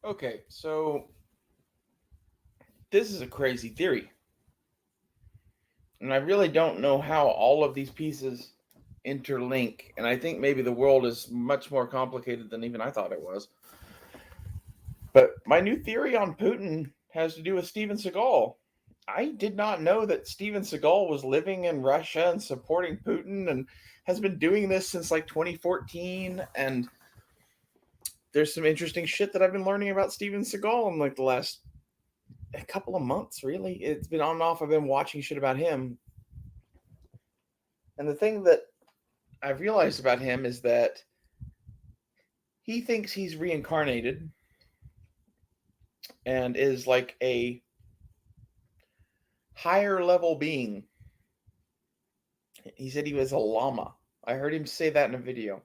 Okay, so this is a crazy theory. And I really don't know how all of these pieces interlink. And I think maybe the world is much more complicated than even I thought it was. But my new theory on Putin has to do with Steven Seagal. I did not know that Steven Seagal was living in Russia and supporting Putin and has been doing this since like 2014. And there's some interesting shit that I've been learning about Steven Seagal in like the last a couple of months, really. It's been on and off. I've been watching shit about him. And the thing that I've realized about him is that he thinks he's reincarnated and is like a higher level being. He said he was a llama. I heard him say that in a video.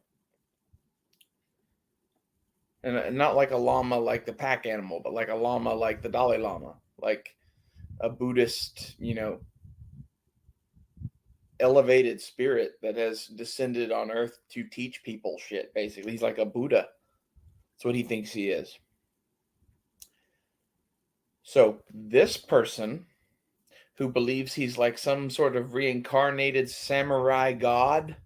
And not like a llama like the pack animal, but like a llama like the Dalai Lama. Like a Buddhist, elevated spirit that has descended on earth to teach people shit, basically. He's like a Buddha. That's what he thinks he is. So this person who believes he's like some sort of reincarnated samurai god,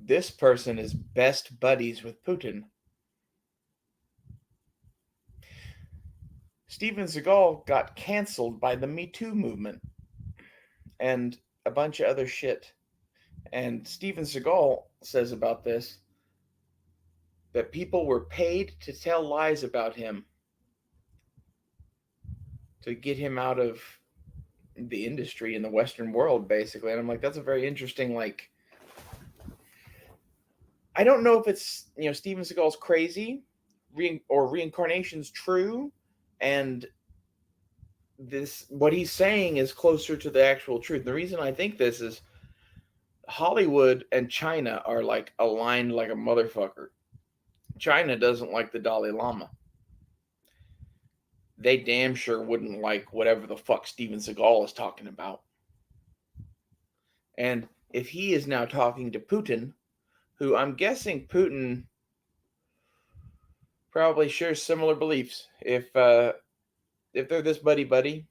this person is best buddies with Putin. Steven Seagal got canceled by the Me Too movement and a bunch of other shit. And Steven Seagal says about this that people were paid to tell lies about him to get him out of the industry in the Western world, basically. And I'm like, that's a very interesting, like, I don't know if it's, Steven Seagal's crazy or reincarnation's true. And this, what he's saying is closer to the actual truth. The reason I think this is Hollywood and China are like aligned like a motherfucker. China doesn't like the Dalai Lama. They damn sure wouldn't like whatever the fuck Steven Seagal is talking about. And if he is now talking to Putin, who I'm guessing Putin probably shares similar beliefs. If they're this buddy buddy,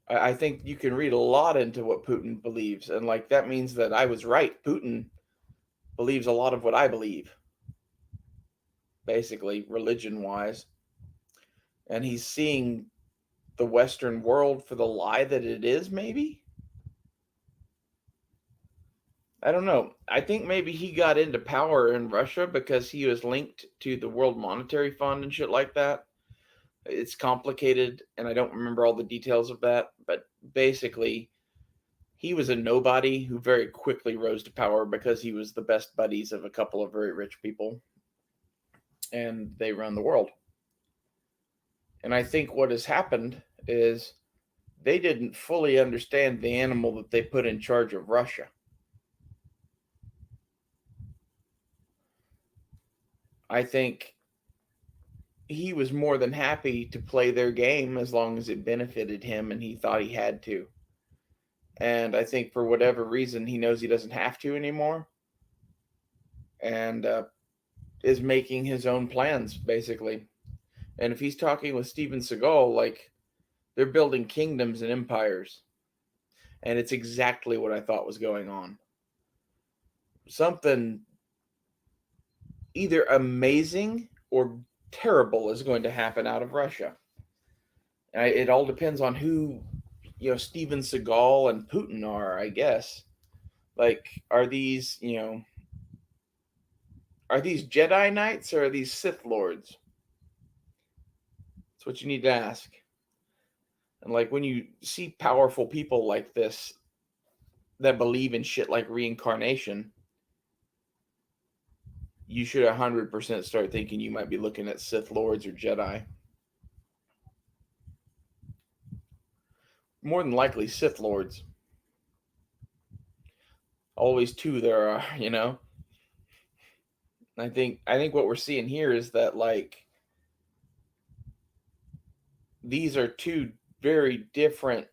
I think you can read a lot into what Putin believes, and like that means that I was right. Putin believes a lot of what I believe, basically religion wise, and he's seeing the Western world for the lie that it is. Maybe I don't know. I think maybe he got into power in Russia because he was linked to the World Monetary Fund and shit like that. It's complicated, and I don't remember all the details of that, but basically, he was a nobody who very quickly rose to power because he was the best buddies of a couple of very rich people, and they run the world. And I think what has happened is they didn't fully understand the animal that they put in charge of Russia. I think he was more than happy to play their game as long as it benefited him and he thought he had to. And I think for whatever reason, he knows he doesn't have to anymore and is making his own plans, basically. And if he's talking with Steven Seagal, like they're building kingdoms and empires. And it's exactly what I thought was going on. Something either amazing or terrible is going to happen out of Russia. It all depends on who, Steven Seagal and Putin are, I guess. Like, are these Jedi Knights or are these Sith Lords? That's what you need to ask. And like when you see powerful people like this that believe in shit like reincarnation, you should 100% start thinking you might be looking at Sith Lords or Jedi. More than likely, Sith Lords. Always two there are, you know. I think what we're seeing here is that like these are two very different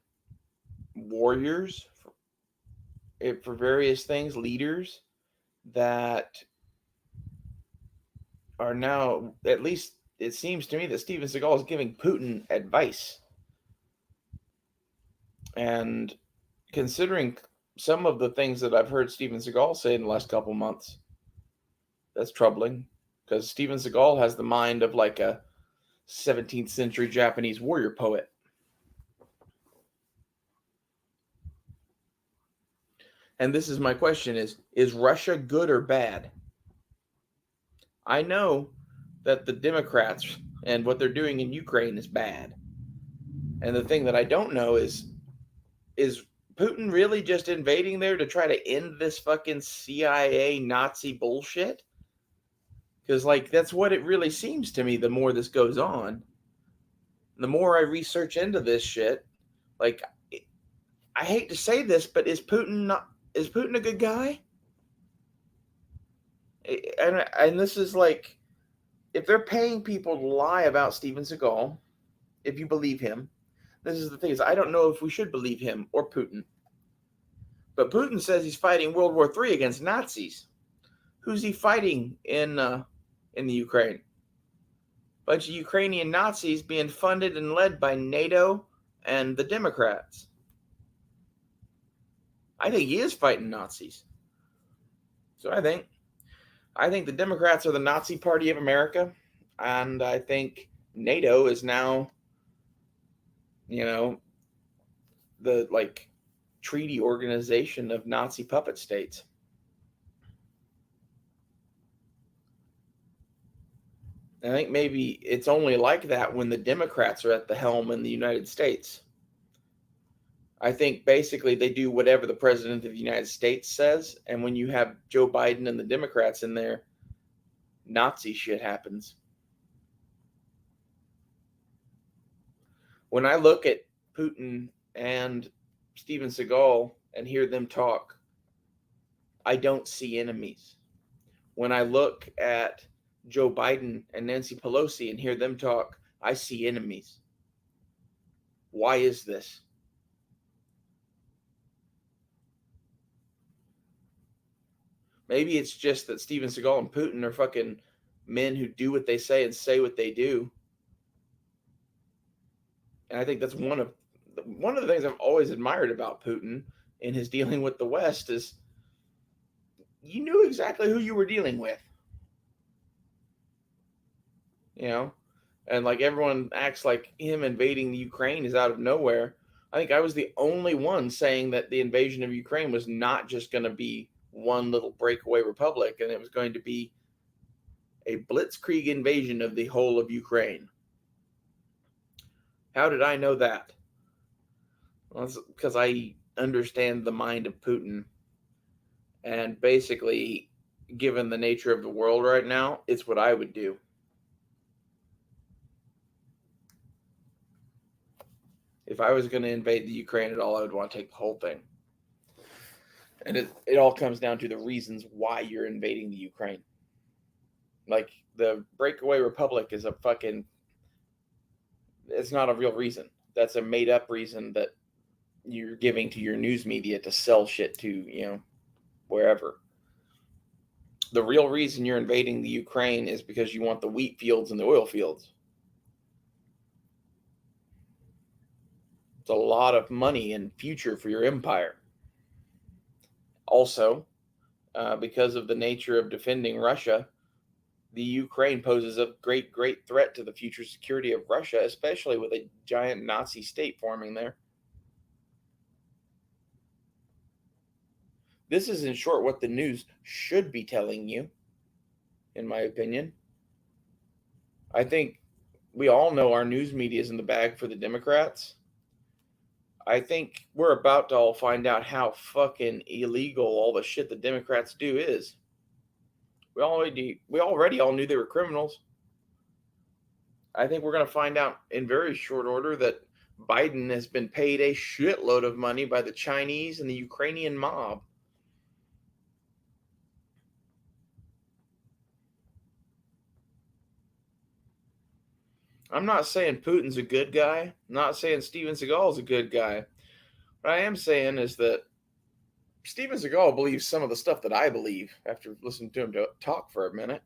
warriors for various things, leaders that are now, at least it seems to me that Steven Seagal is giving Putin advice. And considering some of the things that I've heard Steven Seagal say in the last couple months, that's troubling, because Steven Seagal has the mind of like a 17th century Japanese warrior poet. And this is my question: is Russia good or bad? I know that the Democrats and what they're doing in Ukraine is bad. And the thing that I don't know is Putin really just invading there to try to end this fucking CIA Nazi bullshit? Because, like, that's what it really seems to me the more this goes on. The more I research into this shit, like, I hate to say this, but is Putin a good guy? And this is like, if they're paying people to lie about Steven Seagal, if you believe him, this is the thing, is I don't know if we should believe him or Putin. But Putin says he's fighting World War III against Nazis. Who's he fighting in the Ukraine? Bunch of Ukrainian Nazis being funded and led by NATO and the Democrats. I think he is fighting Nazis. So I think the Democrats are the Nazi Party of America, and I think NATO is now, the like treaty organization of Nazi puppet states. I think maybe it's only like that when the Democrats are at the helm in the United States. I think basically they do whatever the president of the United States says, and when you have Joe Biden and the Democrats in there, Nazi shit happens. When I look at Putin and Steven Seagal and hear them talk, I don't see enemies. When I look at Joe Biden and Nancy Pelosi and hear them talk, I see enemies. Why is this? Maybe it's just that Steven Seagal and Putin are fucking men who do what they say and say what they do. And I think that's one of the things I've always admired about Putin in his dealing with the West is you knew exactly who you were dealing with. And like everyone acts like him invading the Ukraine is out of nowhere. I think I was the only one saying that the invasion of Ukraine was not just going to be one little breakaway republic, and it was going to be a blitzkrieg invasion of the whole of Ukraine. How did I know that? Well, it's because I understand the mind of Putin. And basically, given the nature of the world right now, it's what I would do. If I was going to invade the Ukraine at all, I would want to take the whole thing. And it all comes down to the reasons why you're invading the Ukraine. Like, the breakaway republic is it's not a real reason. That's a made up reason that you're giving to your news media to sell shit to, wherever. The real reason you're invading the Ukraine is because you want the wheat fields and the oil fields. It's a lot of money and future for your empire. Also, because of the nature of defending Russia, the Ukraine poses a great, great threat to the future security of Russia, especially with a giant Nazi state forming there. This is, in short, what the news should be telling you, in my opinion. I think we all know our news media is in the bag for the Democrats. I think we're about to all find out how fucking illegal all the shit the Democrats do is. We already all knew they were criminals. I think we're going to find out in very short order that Biden has been paid a shitload of money by the Chinese and the Ukrainian mob. I'm not saying Putin's a good guy. I'm not saying Steven Seagal is a good guy. What I am saying is that Steven Seagal believes some of the stuff that I believe after listening to him talk for a minute.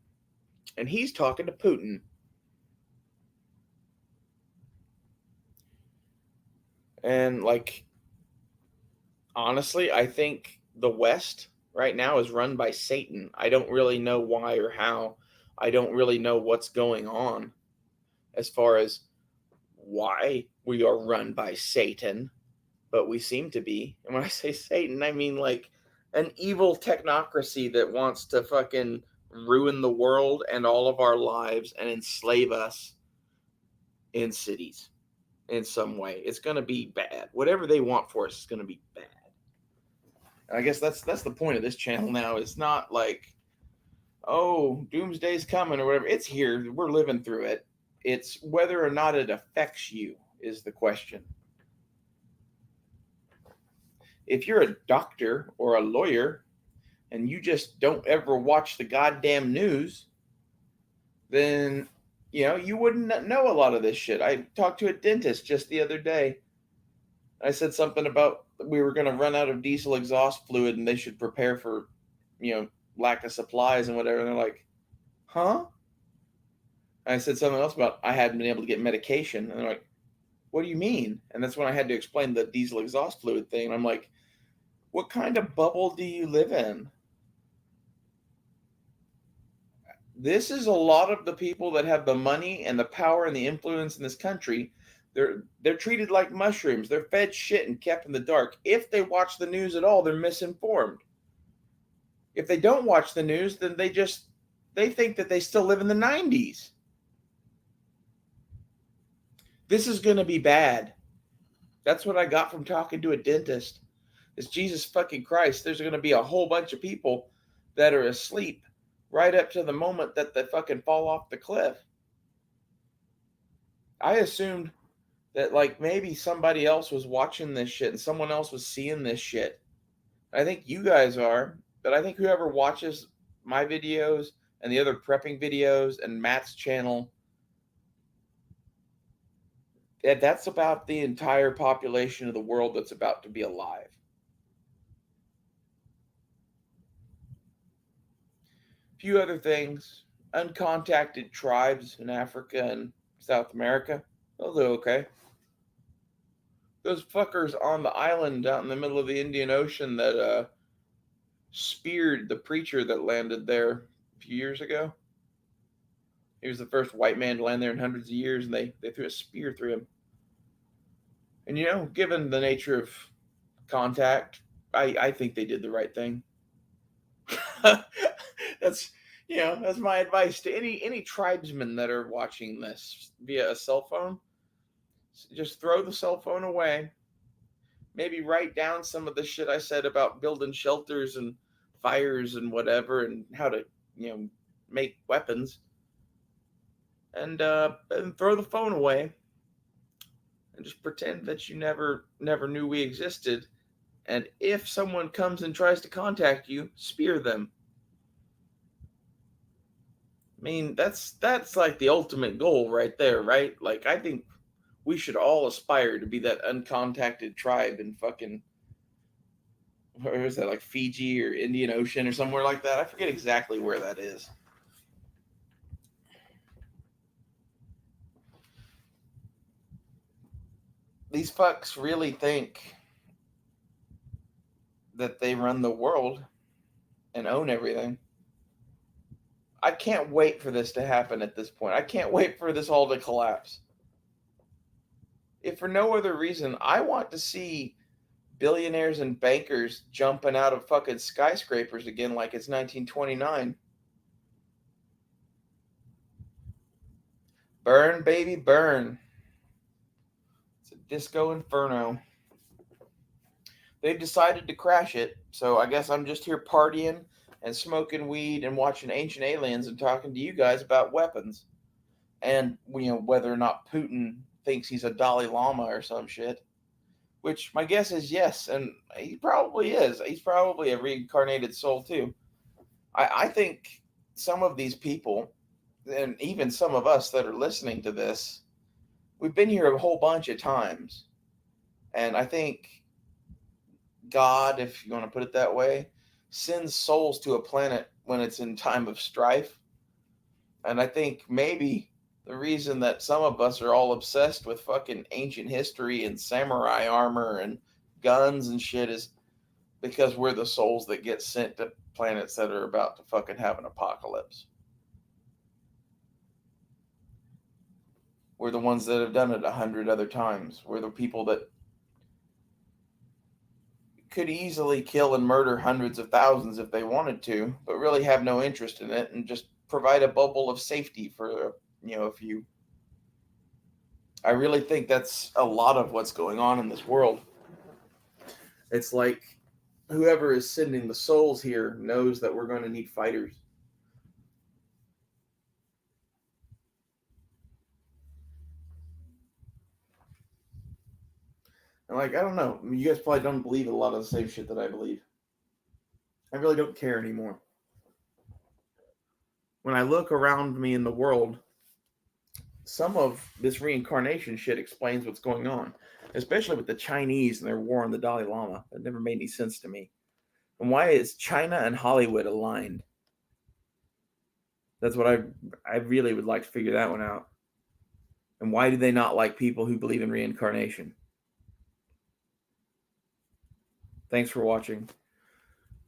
And he's talking to Putin. And like, honestly, I think the West right now is run by Satan. I don't really know why or how. I don't really know what's going on as far as why we are run by Satan, but we seem to be. And when I say Satan, I mean like an evil technocracy that wants to fucking ruin the world and all of our lives and enslave us in cities in some way. It's going to be bad. Whatever they want for us is going to be bad. And I guess that's the point of this channel now. It's not like, oh, doomsday's coming or whatever. It's here. We're living through it. It's whether or not it affects you is the question. If you're a doctor or a lawyer and you just don't ever watch the goddamn news, then you wouldn't know a lot of this shit. I talked to a dentist just the other day. I said something about we were going to run out of diesel exhaust fluid and they should prepare for, lack of supplies and whatever. And they're like, huh? And I said something else about I hadn't been able to get medication. And they're like, what do you mean? And that's when I had to explain the diesel exhaust fluid thing. And I'm like, what kind of bubble do you live in? This is a lot of the people that have the money and the power and the influence in this country. They're treated like mushrooms. They're fed shit and kept in the dark. If they watch the news at all, they're misinformed. If they don't watch the news, then they think that they still live in the 90s. This is going to be bad. That's what I got from talking to a dentist. It's Jesus fucking Christ. There's going to be a whole bunch of people that are asleep right up to the moment that they fucking fall off the cliff. I assumed that like maybe somebody else was watching this shit and someone else was seeing this shit. I think you guys are, but I think whoever watches my videos and the other prepping videos and Matt's channel, that's about the entire population of the world that's about to be alive. A few other things. Uncontacted tribes in Africa and South America, they'll do okay. Those fuckers on the island out in the middle of the Indian Ocean that speared the preacher that landed there a few years ago. He was the first white man to land there in hundreds of years, and they threw a spear through him. And given the nature of contact, I think they did the right thing. That's my advice to any tribesmen that are watching this via a cell phone. Just throw the cell phone away. Maybe write down some of the shit I said about building shelters and fires and whatever, and how to make weapons, and throw the phone away, and just pretend that you never knew we existed. And if someone comes and tries to contact you, spear them. I mean, that's like the ultimate goal right there, right? Like, I think we should all aspire to be that uncontacted tribe in fucking, where is that, like Fiji or Indian Ocean or somewhere like that? I forget exactly where that is. These fucks really think that they run the world and own everything. I can't wait for this to happen at this point. I can't wait for this all to collapse. If for no other reason, I want to see billionaires and bankers jumping out of fucking skyscrapers again like it's 1929. Burn, baby, burn. It's a disco inferno. They've decided to crash it, so I guess I'm just here partying and smoking weed and watching Ancient Aliens and talking to you guys about weapons. And, whether or not Putin thinks he's a Dalai Lama or some shit. Which my guess is yes, and he probably is. He's probably a reincarnated soul too. I think some of these people, and even some of us that are listening to this, we've been here a whole bunch of times. And I think God, if you want to put it that way, sends souls to a planet when it's in time of strife. And I think maybe the reason that some of us are all obsessed with fucking ancient history and samurai armor and guns and shit is because we're the souls that get sent to planets that are about to fucking have an apocalypse. We're the ones that have done it 100 other times. We're the people that could easily kill and murder hundreds of thousands if they wanted to, but really have no interest in it and just provide a bubble of safety for a few. I really think that's a lot of what's going on in this world. It's like whoever is sending the souls here knows that we're going to need fighters. And like, I don't know. I mean, you guys probably don't believe a lot of the same shit that I believe. I really don't care anymore. When I look around me in the world, some of this reincarnation shit explains what's going on, especially with the Chinese and their war on the Dalai Lama. That never made any sense to me. And why is China and Hollywood aligned? That's what I really would like to figure that one out. And why do they not like people who believe in reincarnation? Thanks for watching.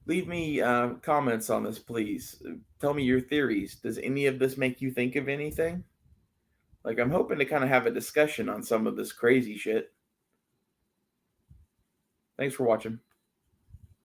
Leave me comments on this, please. Tell me your theories. Does any of this make you think of anything? Like, I'm hoping to kind of have a discussion on some of this crazy shit. Thanks for watching.